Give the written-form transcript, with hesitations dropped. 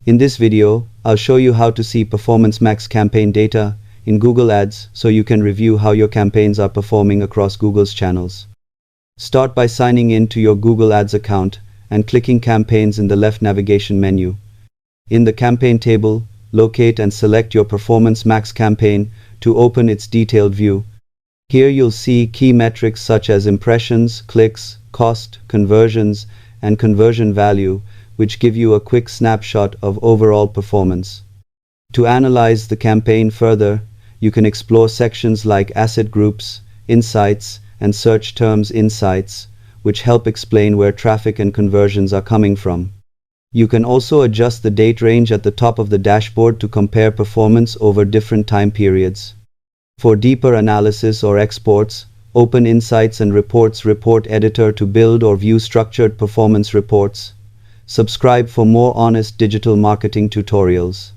In this video, I'll show you how to see PMax campaign data in Google Ads so you can review how your campaigns are performing across Google's channels. Start by signing in to your Google Ads account and clicking Campaigns in the left navigation menu. In the campaign table, locate and select your PMax campaign to open its detailed view. Here you'll see key metrics such as impressions, clicks, cost, conversions, and conversion value, which give you a quick snapshot of overall performance. To analyze the campaign further, you can explore sections like Asset Groups, Insights, and Search Terms Insights, which help explain where traffic and conversions are coming from. You can also adjust the date range at the top of the dashboard to compare performance over different time periods. For deeper analysis or exports, open Insights and Reports Report Editor to build or view structured performance reports. Subscribe for more honest digital marketing tutorials.